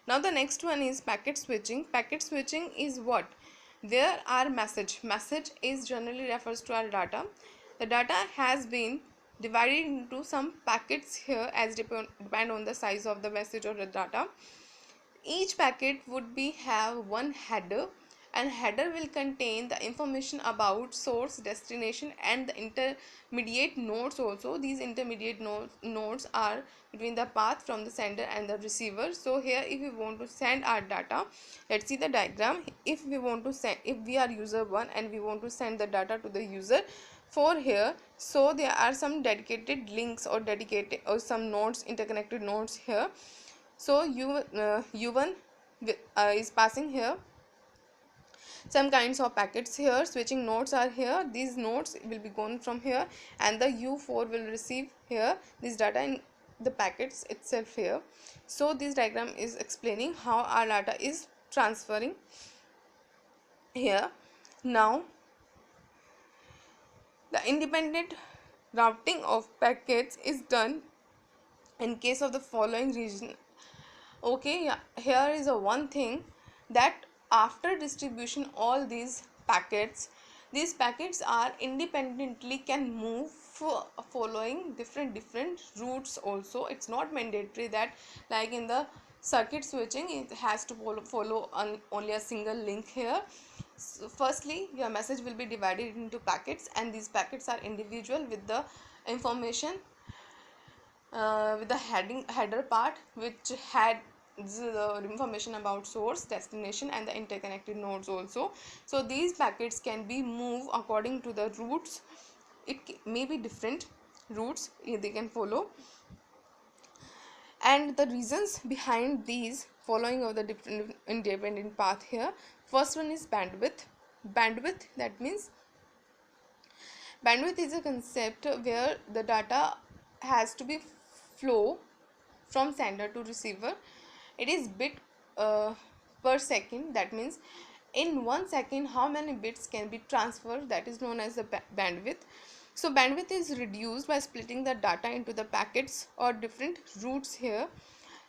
Now the next one is packet switching. Packet switching is what? Where our message is generally refers to our data. The data has been divided into some packets here as depend on the size of the message or the data. Each packet would be have one header, and header will contain the information about source, destination, and the intermediate nodes also. These intermediate nodes are between the path from the sender and the receiver. So here if we want to send our data, let's see the diagram. If we want to send, if we are user 1 and we want to send the data to the user 4 here, so there are some dedicated links or dedicated or some nodes, interconnected nodes here. So u1 is passing here some kinds of packets here. Switching nodes are here. These nodes will be gone from here, and the u4 will receive here this data in the packets itself here. So this diagram is explaining how our data is transferring here. Now the independent routing of packets is done in case of the following region. Okay, yeah, here is a one thing, that after distribution all these packets are independently can move following different routes also. It's not mandatory that like in the circuit switching it has to follow only a single link here. So firstly, your message will be divided into packets, and these packets are individual with the information with the header part which had the information about source, destination, and the interconnected nodes also. So these packets can be moved according to the routes. It may be different routes they can follow, and the reasons behind these following of the different independent path here. First one is bandwidth. That means bandwidth is a concept where the data has to be flow from sender to receiver. It is bit per second. That means in 1 second how many bits can be transferred, that is known as the bandwidth. So bandwidth is reduced by splitting the data into the packets or different routes here.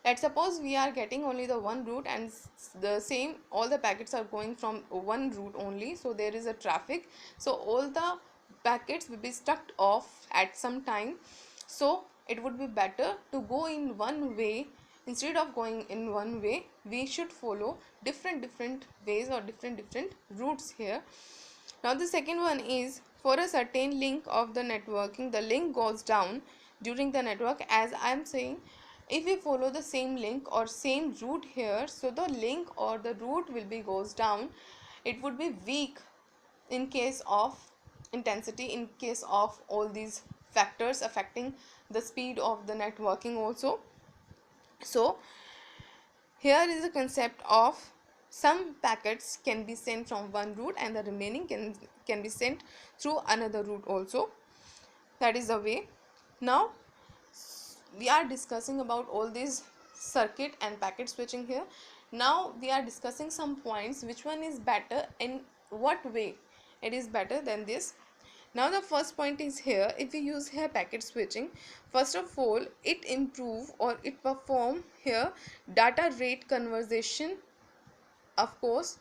Let's suppose we are getting only the one route, and the same all the packets are going from one route only, so there is a traffic, so all the packets will be stuck off at some time. So it would be better to go in one way. Instead of going in one way, we should follow different ways or different routes here. Now the second one is, for a certain link of the networking, the link goes down during the network. As I am saying, if we follow the same link or same route here, so the link or the route will be goes down. It would be weak in case of intensity, in case of all these factors affecting the speed of the networking also. So here is the concept of some packets can be sent from one route and the remaining can be sent through another route also. That is the way. Now we are discussing about all these circuit and packet switching here. Now we are discussing some points, which one is better, in what way it is better than this. Now the first point is here, if we use here packet switching, first of all it improve or it perform here data rate conversion. Of course,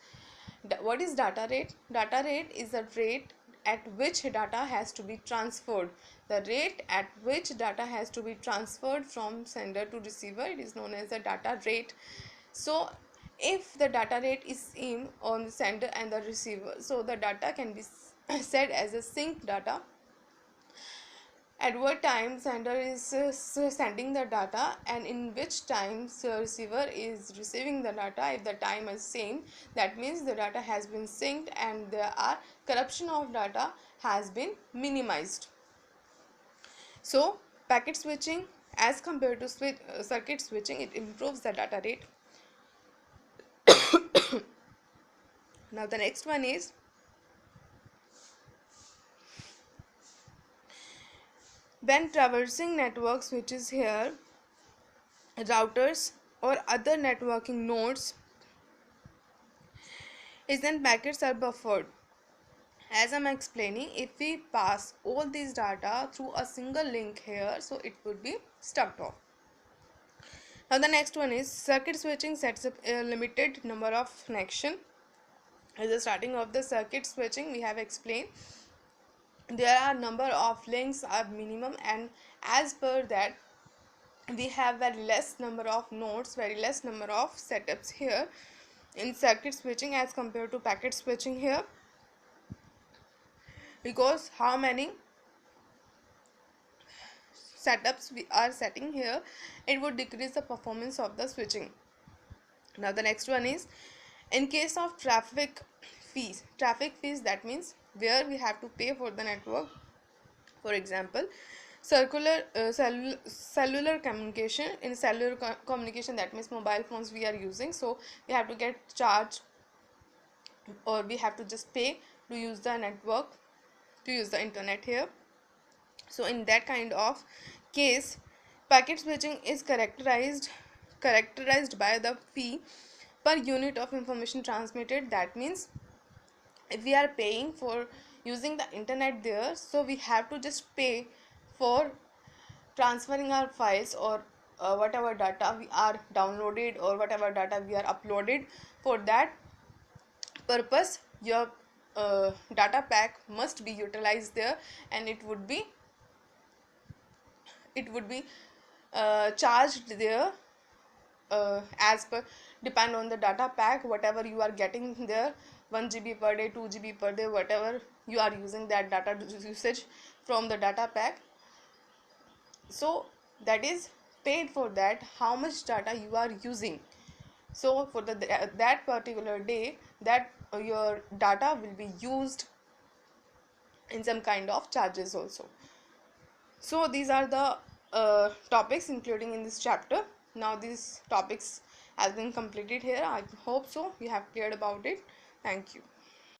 what is data rate? Data rate is the rate at which data has to be transferred. The rate at which data has to be transferred from sender to receiver, it is known as the data rate. So if the data rate is same on the sender and the receiver, so the data can be said as a sync data. At what time sender is sending the data, and in which time receiver is receiving the data. If the time is same, that means the data has been synced and there are corruption of data has been minimized. So packet switching as compared to circuit switching, it improves the data rate. Now the next one is when traversing networks, which is here routers or other networking nodes, is then packets are buffered. As I'm explaining, if we pass all these data through a single link here, so it would be stuck off. Now the next one is circuit switching sets up a limited number of connection. At the starting of the circuit switching, we have explained there are number of links are minimum, and as per that we have very less number of nodes, very less number of setups here in circuit switching as compared to packet switching here, because how many setups we are setting here, it would decrease the performance of the switching. Now the next one is in case of traffic fees. Traffic fees, that means where we have to pay for the network. For example, cellular communication. In cellular communication, that means mobile phones we are using, so we have to get charged, or we have to just pay to use the network, to use the internet here. So in that kind of case, packet switching is characterized by the fee per unit of information transmitted. That means if we are paying for using the internet there, so we have to just pay for transferring our files, or whatever data we are downloaded, or whatever data we are uploaded. For that purpose, your data pack must be utilized there, and it would be charged there as per, depend on the data pack whatever you are getting there, 1 GB per day, 2 GB per day, whatever you are using that data usage from the data pack. So that is paid for that, how much data you are using. So for that particular day, that your data will be used in some kind of charges also. So these are the topics including in this chapter. Now these topics has been completed here. I hope so you have cleared about it. Thank you.